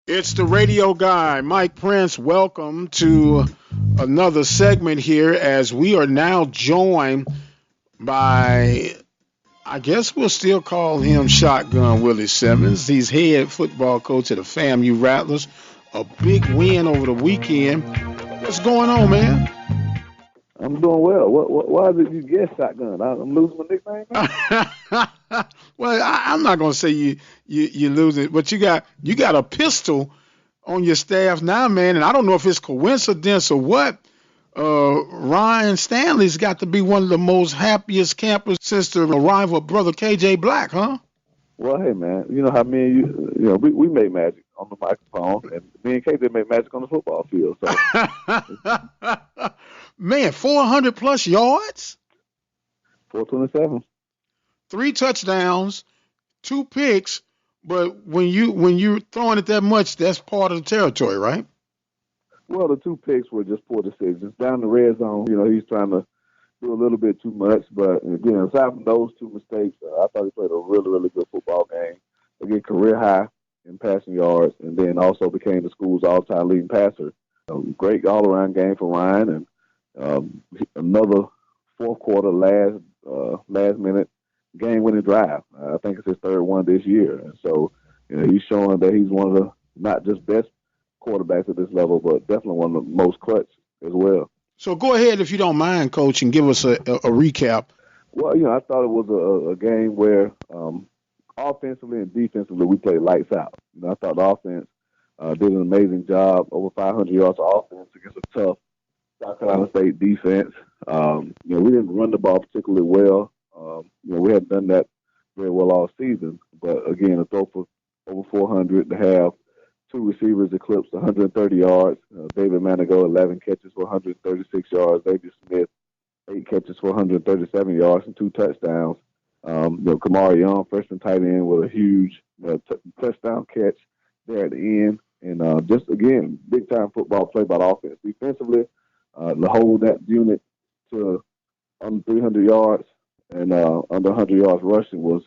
It's the radio guy, Mike Prince. Welcome to another segment here as we are now joined by, I guess we'll still call him Shotgun Willie Simmons. He's head football coach at the FAMU Rattlers. A big win over the weekend. What's going on, man? I'm doing well. Why did you guess shotgun? I'm losing my nickname now? Well, I'm not gonna say you lose it, but you got a pistol on your staff now, man, and I don't know if it's coincidence or what. Ryan Stanley's got to be one of the most happiest campers since the arrival of brother KJ Black, huh? Well, hey, man, you know how me and we made magic on the microphone, and me and KJ made magic on the football field. So, Man, 400 plus yards, 427. three touchdowns, two picks. But when you're throwing it that much, that's part of the territory, right? Well, the two picks were just poor decisions. Down the red zone, he's trying to do a little bit too much. But, again, aside from those two mistakes, I thought he played a really, really good football game. Again, career high in passing yards, and then also became the school's all-time leading passer. Great all-around game for Ryan, and another fourth quarter last minute game winning drive. I think it's his third one this year, and so he's showing that he's one of the not just best quarterbacks at this level, but definitely one of the most clutch as well. So go ahead if you don't mind, Coach, and give us a recap. Well, I thought it was a game where offensively and defensively we played lights out. I thought the offense did an amazing job, over 500 yards of offense against a tough South Carolina State defense. We didn't run the ball particularly well. We hadn't done that very well all season. But again, a throw for over 400 to have two receivers eclipsed 130 yards. David Manigo, 11 catches for 136 yards. David Smith, 8 catches for 137 yards and two touchdowns. Kamari Young, freshman tight end, with a huge touchdown catch there at the end. And just, again, big-time football play by the offense. Defensively, to hold that unit to under 300 yards and under 100 yards rushing was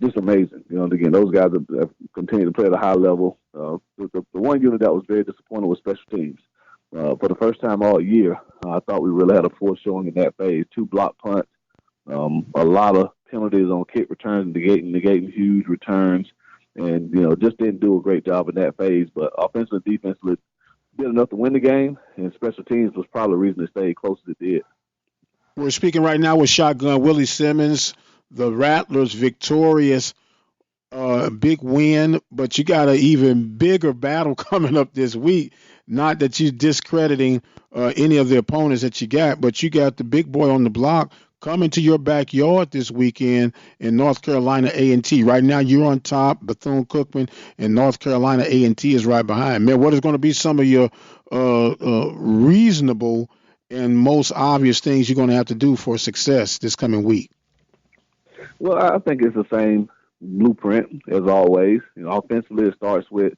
just amazing. Again, those guys have continued to play at a high level. The one unit that was very disappointing was special teams. For the first time all year, I thought we really had a full showing in that phase. 2 block punts, a lot of penalties on kick returns, negating huge returns, and just didn't do a great job in that phase. But offensively and defensively did enough to win the game, and special teams was probably the reason it stayed close as it did. We're speaking right now with Shotgun Willie Simmons, the Rattlers victorious, big win, but you got an even bigger battle coming up this week. Not that you're discrediting any of the opponents that you got, but you got the big boy on the block coming to your backyard this weekend in North Carolina A&T. Right now you're on top, Bethune-Cookman, and North Carolina A&T is right behind. Man, what is going to be some of your reasonable and most obvious things you're going to have to do for success this coming week? Well, I think it's the same blueprint as always. Offensively, it starts with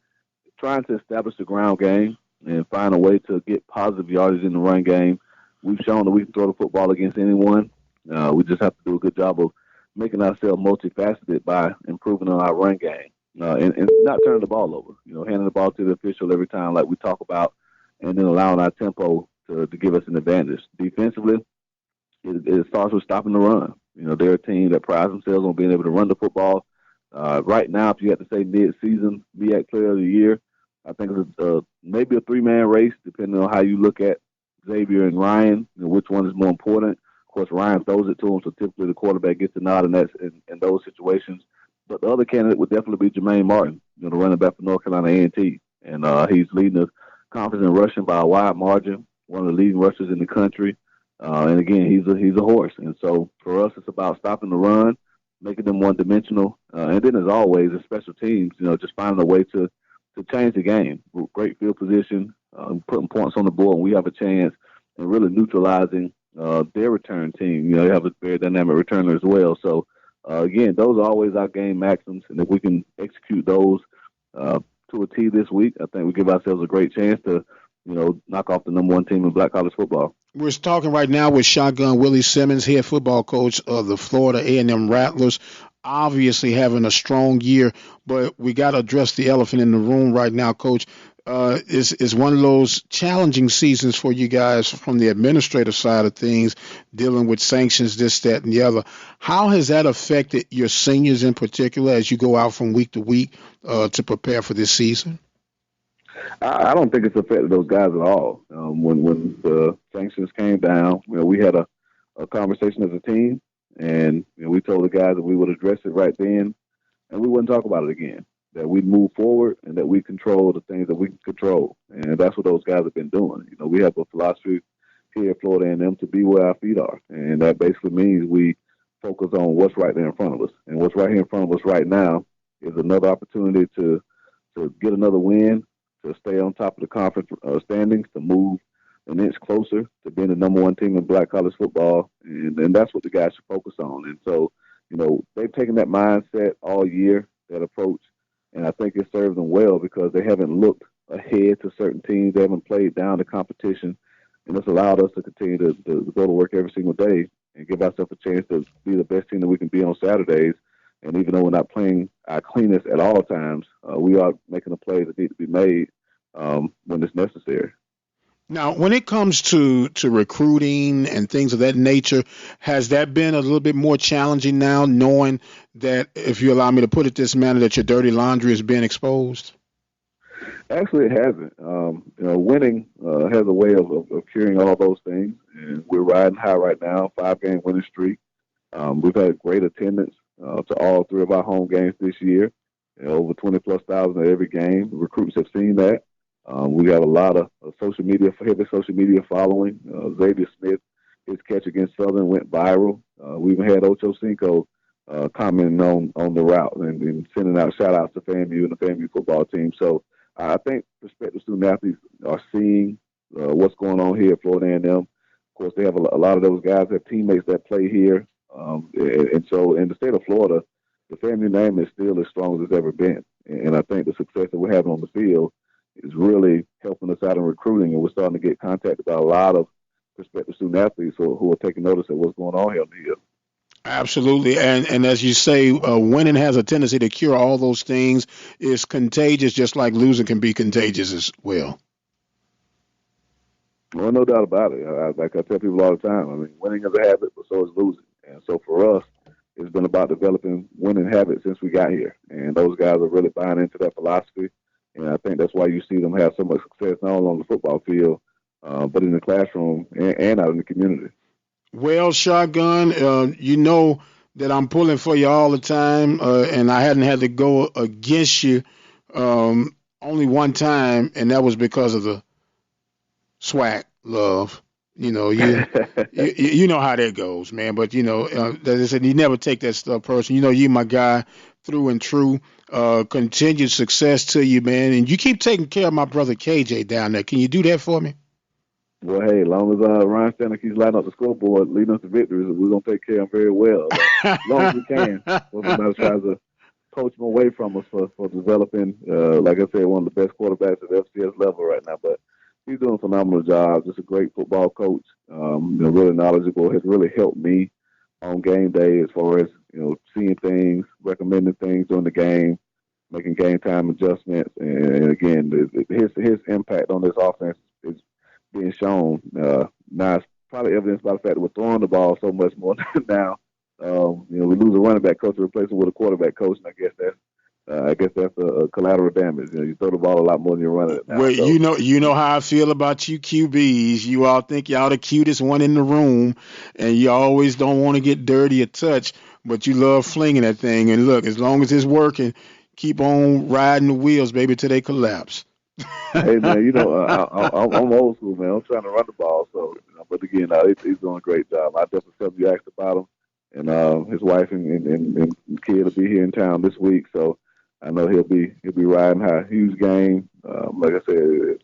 trying to establish the ground game and find a way to get positive yardage in the run game. We've shown that we can throw the football against anyone. We just have to do a good job of making ourselves multifaceted by improving on our run game and not turning the ball over. Handing the ball to the official every time like we talk about, and then allowing our tempo to give us an advantage. Defensively, it starts with stopping the run. They're a team that prides themselves on being able to run the football. Right now, if you had to say mid-season MEAC Player of the Year, I think it's maybe a 3-man race, depending on how you look at Xavier and Ryan, which one is more important. Of course, Ryan throws it to him, so typically the quarterback gets the nod in those situations. But the other candidate would definitely be Jermaine Martin, the running back for North Carolina A&T. And he's leading the conference in rushing by a wide margin, one of the leading rushers in the country. And again, he's a horse. And so for us, it's about stopping the run, making them one-dimensional. And then, as always, in special teams, just finding a way to change the game. Great field position, putting points on the board, and we have a chance, and really neutralizing their return team. They have a very dynamic returner as well. So, again, those are always our game maxims, and if we can execute those to a T this week, I think we give ourselves a great chance to, knock off the number 1 team in black college football. We're talking right now with Shotgun Willie Simmons, head football coach of the Florida A&M Rattlers. obviously having a strong year, but we got to address the elephant in the room right now, Coach. Is one of those challenging seasons for you guys from the administrative side of things, dealing with sanctions, this, that, and the other. How has that affected your seniors in particular as you go out from week to week to prepare for this season? I don't think it's affected those guys at all. When the sanctions came down, we had a conversation as a team, and we told the guys that we would address it right then, and we wouldn't talk about it again. That we'd move forward and that we control the things that we can control, and that's what those guys have been doing. We have a philosophy here at Florida A&M to be where our feet are, and that basically means we focus on what's right there in front of us. And what's right here in front of us right now is another opportunity to get another win, to stay on top of the conference standings, to move an inch closer to being the number one team in black college football, and that's what the guys should focus on. And so, they've taken that mindset all year, that approach, and I think it served them well because they haven't looked ahead to certain teams. They haven't played down the competition, and it's allowed us to continue to go to work every single day and give ourselves a chance to be the best team that we can be on Saturdays. And even though we're not playing our cleanest at all times, we are making the plays that need to be made when it's necessary. Now, when it comes to recruiting and things of that nature, has that been a little bit more challenging now, knowing that, if you allow me to put it this manner, that your dirty laundry is being exposed? Actually, it hasn't. Winning has a way of curing all those things, and we're riding high right now, 5-game winning streak. We've had great attendance to all three of our home games this year, over 20+ thousand at every game. The recruits have seen that. We have a lot of heavy social media following. Xavier Smith, his catch against Southern went viral. We even had Ocho Cinco commenting on the route and sending out shout-outs to FAMU and the FAMU football team. So I think prospective student athletes are seeing what's going on here at Florida A&M. Of course, they have a lot of those guys have teammates that play here. And so in the state of Florida, the FAMU name is still as strong as it's ever been. And I think the success that we're having on the field is really helping us out in recruiting, and we're starting to get contacted by a lot of prospective student athletes who are taking notice of what's going on here on the field. Absolutely, and as you say, winning has a tendency to cure all those things. It's contagious, just like losing can be contagious as well. Well, no doubt about it. Like I tell people all the time, I mean, winning is a habit, but so is losing. And so for us, it's been about developing winning habits since we got here, and those guys are really buying into that philosophy. And I think that's why you see them have so much success not only on the football field, but in the classroom and out in the community. Well, Shotgun, you know that I'm pulling for you all the time, and I hadn't had to go against you only one time, and that was because of the swag love. You know, you know how that goes, man. But as I said, you never take that stuff personal. You my guy through and through. Continued success to you, man. And you keep taking care of my brother KJ down there. Can you do that for me? Well, hey, as long as Ryan Stanley keeps lighting up the scoreboard, leading us to victories, we're going to take care of him very well. As long as we can. Somebody tries to poach him away from us for developing, like I said, one of the best quarterbacks at the FCS level right now. But he's doing a phenomenal job. Just a great football coach, really knowledgeable. Has really helped me on game day as far as, seeing things, recommending things during the game, making game time adjustments. And again, his impact on this offense is being shown. Now it's probably evidenced by the fact that we're throwing the ball so much more now. We lose a running back coach to replace him with a quarterback coach, and I guess that's a collateral damage. You throw the ball a lot more than you're running it now. Well, so. You know how I feel about you QBs. You all think y'all the cutest one in the room, and you always don't want to get dirty or touch, but you love flinging that thing. And look, as long as it's working, keep on riding the wheels, baby, till they collapse. Hey, man, I'm old school, man. I'm trying to run the ball. So, but again, he's doing a great job. I definitely tell you asked about him, and his wife and kid will be here in town this week. So I know he'll be riding high. Huge game. Like I said,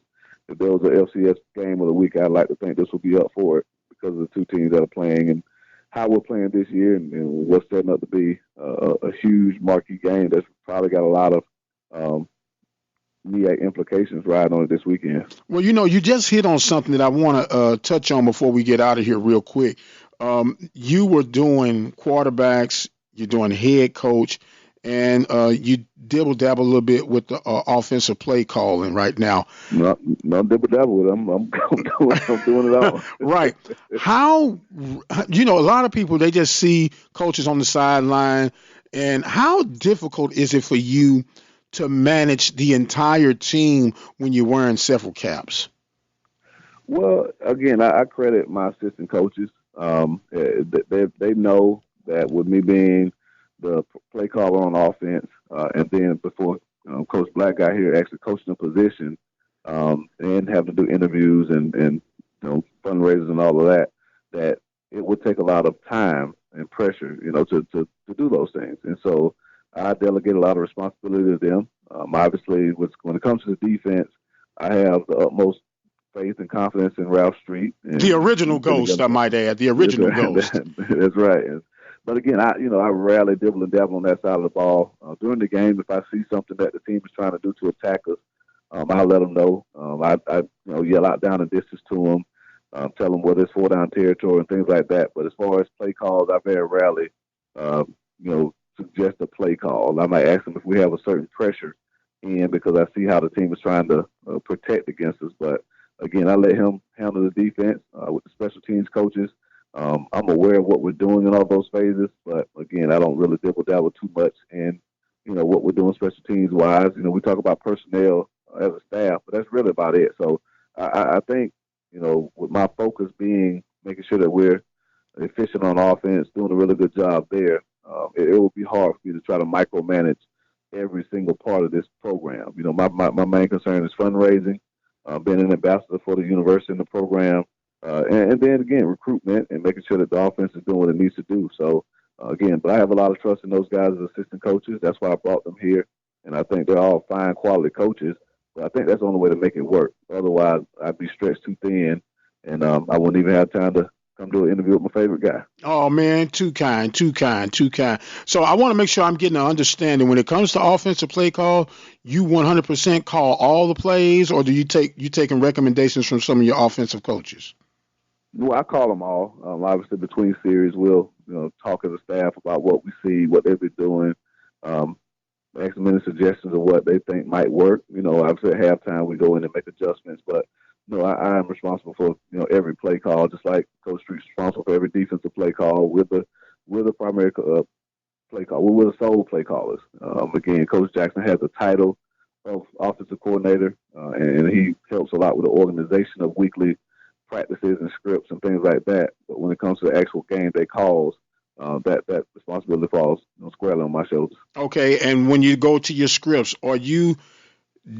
if there was an FCS game of the week, I'd like to think this will be up for it because of the two teams that are playing and how we're playing this year and what's setting up to be a huge marquee game that's probably got a lot of MEAC implications riding on it this weekend. Well, you just hit on something that I want to touch on before we get out of here real quick. You were doing quarterbacks, you're doing head coach, and you dibble dabble a little bit with the offensive play calling right now. No dibble dabble with them. I'm doing it all. Right. How, a lot of people, they just see coaches on the sideline, and how difficult is it for you to manage the entire team when you're wearing several caps? Well, again, I credit my assistant coaches. They know that with me being the play caller on offense, and then before Coach Black got here, actually coaching the position, and having to do interviews and fundraisers and all of that, that it would take a lot of time and pressure, to do those things. And so I delegate a lot of responsibility to them. Obviously, when it comes to the defense, I have the utmost faith and confidence in Ralph Street. The original Ghost, I might add. The original Ghost. That's right. But again, I rarely dibble and dabble on that side of the ball. During the game, if I see something that the team is trying to do to attack us, I'll let them know. I yell out down and distance to them, tell them whether it's 4-down territory and things like that. But as far as play calls, I very rarely, suggest a play call. I might ask them if we have a certain pressure in, because I see how the team is trying to protect against us. But again, I let him handle the defense with the special teams coaches. I'm aware of what we're doing in all those phases, but again, I don't really dibble dabble too much in, what we're doing special teams wise. We talk about personnel as a staff, but that's really about it. So I think, with my focus being making sure that we're efficient on offense, doing a really good job there, it will be hard for me to try to micromanage every single part of this program. My main concern is fundraising, being an ambassador for the university and the program, and then again, recruitment and making sure that the offense is doing what it needs to do. So again, but I have a lot of trust in those guys as assistant coaches. That's why I brought them here, and I think they're all fine quality coaches. But I think that's the only way to make it work. Otherwise, I'd be stretched too thin, and I wouldn't even have time to come do an interview with my favorite guy. Oh man, too kind, too kind, too kind. So I want to make sure I'm getting an understanding. When it comes to offensive play call, you 100% call all the plays, or do you taking recommendations from some of your offensive coaches? Well, I call them all. Obviously, between series, we'll talk as a staff about what we see, what they've been doing, ask them any suggestions of what they think might work. Obviously at halftime we go in and make adjustments, but I am responsible for every play call, just like Coach Street's responsible for every defensive play call. We're the primary play call. We're the sole play callers. Again, Coach Jackson has the title of offensive coordinator, and he helps a lot with the organization of weekly practices and scripts and things like that. But when it comes to the actual game day calls, that responsibility falls squarely on my shoulders. Okay, and when you go to your scripts, are you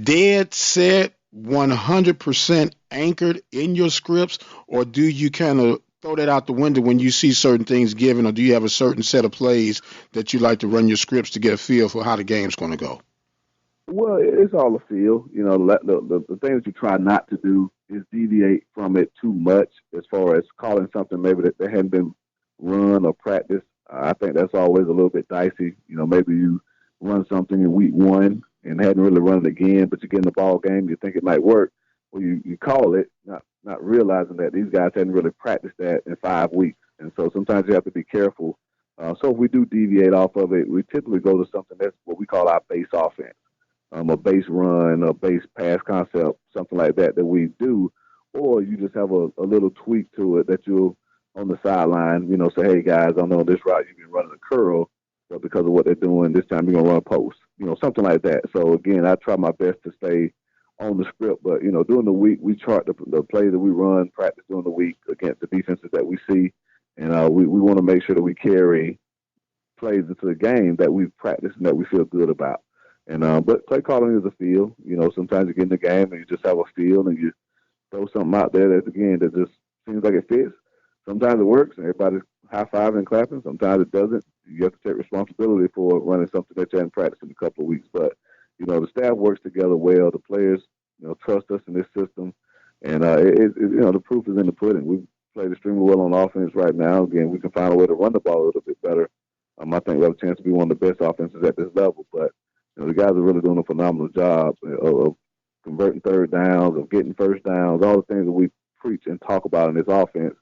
dead set 100% anchored in your scripts, or do you kind of throw that out the window when you see certain things given, or do you have a certain set of plays that you like to run your scripts to get a feel for how the game's going to go? Well, it's all a feel. The thing that you try not to do is deviate from it too much as far as calling something maybe that hadn't been run or practiced. I think that's always a little bit dicey. Maybe you run something in week one and hadn't really run it again, but you get in the ball game, you think it might work. Well, you call it, not realizing that these guys hadn't really practiced that in 5 weeks. And so sometimes you have to be careful. So if we do deviate off of it, we typically go to something that's what we call our base offense, a base run, a base pass concept, something like that we do. Or you just have a little tweak to it that you'll, on the sideline, say, hey, guys, I know this route you've been running a curl, but because of what they're doing, this time you're going to run a post, something like that. So, again, I try my best to stay on the script, but, during the week, we chart the plays that we run, practice during the week against the defenses that we see, and we want to make sure that we carry plays into the game that we've practiced and that we feel good about. And but play calling is a feel. Sometimes you get in the game and you just have a feel and you throw something out there that just seems like it fits. Sometimes it works and everybody's high-fiving and clapping. Sometimes it doesn't. You have to take responsibility for running something that you haven't practiced in a couple of weeks. But, the staff works together well. The players, trust us in this system. And, the proof is in the pudding. We've played extremely well on offense right now. Again, we can find a way to run the ball a little bit better. I think we have a chance to be one of the best offenses at this level. But, the guys are really doing a phenomenal job of converting third downs, of getting first downs, all the things that we preach and talk about in this offense.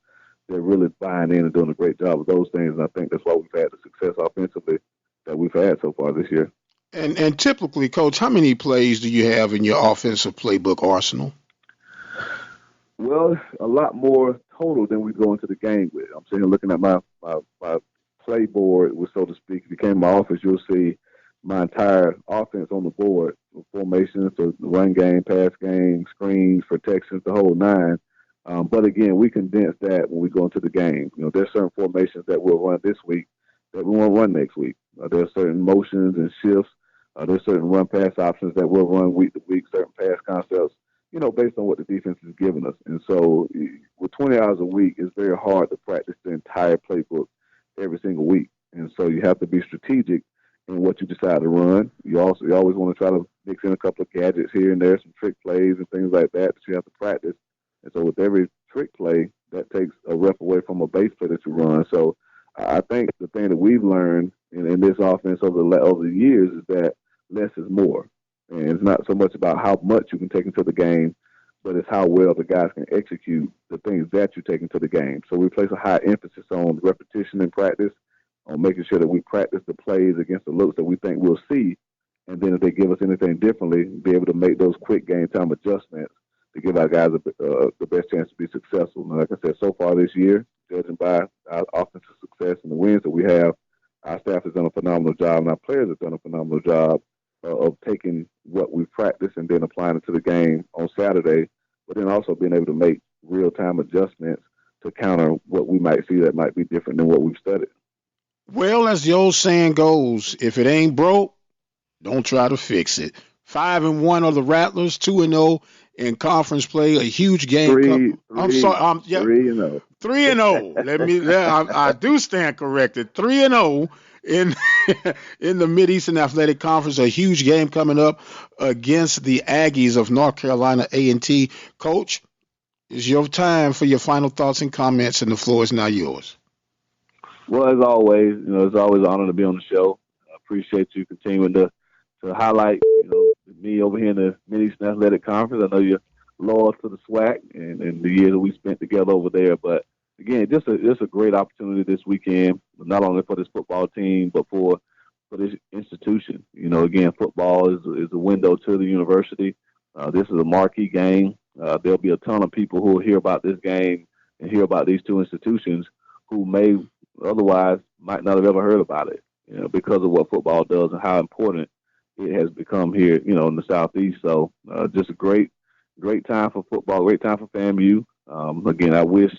they're really buying in and doing a great job of those things. And I think that's why we've had the success offensively that we've had so far this year. And typically, Coach, how many plays do you have in your offensive playbook arsenal? Well, a lot more total than we go into the game with. I'm sitting here looking at my play board, so to speak. If you came to my office, you'll see my entire offense on the board, formations, the run game, pass game, screens, protections, the whole nine. But again, we condense that when we go into the game. There's certain formations that we'll run this week that we won't run next week. There's certain motions and shifts. There's certain run pass options that we'll run week to week, certain pass concepts, based on what the defense is giving us. And so with 20 hours a week, it's very hard to practice the entire playbook every single week. And so you have to be strategic in what you decide to run. You always want to try to mix in a couple of gadgets here and there, some trick plays and things like that you have to practice. And so with every trick play, that takes a rep away from a base play that you run. So I think the thing that we've learned in this offense over the years is that less is more. And it's not so much about how much you can take into the game, but it's how well the guys can execute the things that you take into the game. So we place a high emphasis on repetition in practice, on making sure that we practice the plays against the looks that we think we'll see. And then if they give us anything differently, be able to make those quick game time adjustments to give our guys the best chance to be successful. And like I said, so far this year, judging by our offensive success and the wins that we have, our staff has done a phenomenal job and our players have done a phenomenal job of taking what we've practiced and then applying it to the game on Saturday, but then also being able to make real-time adjustments to counter what we might see that might be different than what we've studied. Well, as the old saying goes, if it ain't broke, don't try to fix it. 5-1 are the Rattlers, 2-0 in conference play. A huge game. I'm sorry. 3-0. 3-0. I do stand corrected. 3-0 in in the Mid-Eastern Athletic Conference. A huge game coming up against the Aggies of North Carolina A&T. Coach, it's your time for your final thoughts and comments, and the floor is now yours. Well, as always, it's always an honor to be on the show. I appreciate you continuing to highlight, me over here in the Mid-Eastern Athletic Conference. I know you're loyal to the SWAC and the years that we spent together over there. But, again, just a great opportunity this weekend, not only for this football team, but for this institution. Again, football is a window to the university. This is a marquee game. There'll be a ton of people who will hear about this game and hear about these two institutions who may otherwise might not have ever heard about it, because of what football does and how important it has become here, in the Southeast. So just a great time for football, great time for FAMU. Again, I wish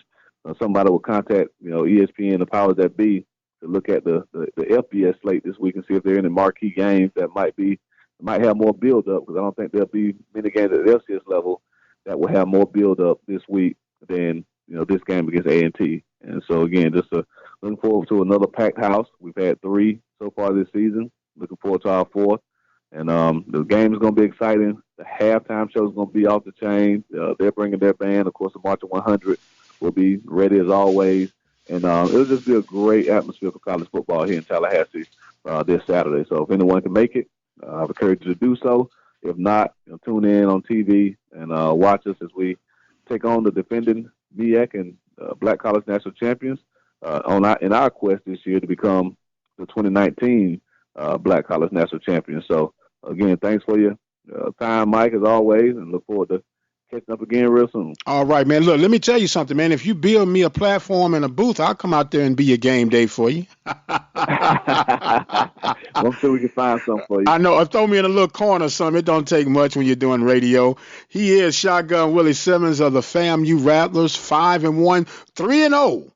somebody would contact, ESPN, the powers that be, to look at the FBS slate this week and see if there are any marquee games that might have more build-up, because I don't think there'll be many games at the FCS level that will have more build-up this week than, this game against A&T. And so, again, just looking forward to another packed house. We've had 3 so far this season. Looking forward to our 4th. And the game is going to be exciting. The halftime show is going to be off the chain. They're bringing their band. Of course, the March of 100 will be ready as always. And it'll just be a great atmosphere for college football here in Tallahassee this Saturday. So if anyone can make it, I encourage you to do so. If not, tune in on TV and watch us as we take on the defending MEAC and Black College National Champions in our quest this year to become the 2019 Black College National Champions. So, again, thanks for your time, Mike, as always, and look forward to catching up again real soon. All right, man. Look, let me tell you something, man. If you build me a platform and a booth, I'll come out there and be your game day for you. I'm sure we can find something for you. I know. Throw me in a little corner or something. It don't take much when you're doing radio. He is Shotgun Willie Simmons of the FAMU Rattlers, 5-1, 3-0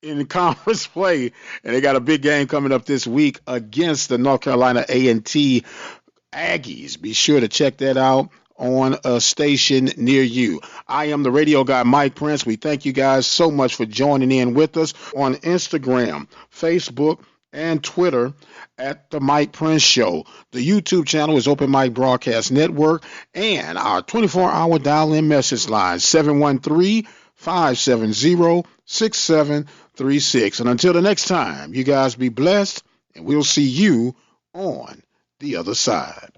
in conference play, and they got a big game coming up this week against the North Carolina A&T Aggies. Be sure to check that out on a station near you. I am the radio guy, Mike Prince. We thank you guys so much for joining in with us on Instagram, Facebook, and Twitter at The Mike Prince Show. The YouTube channel is Open Mic Broadcast Network, and our 24-hour dial-in message line, 713-570-6736. And until the next time, you guys be blessed, and we'll see you on the other side.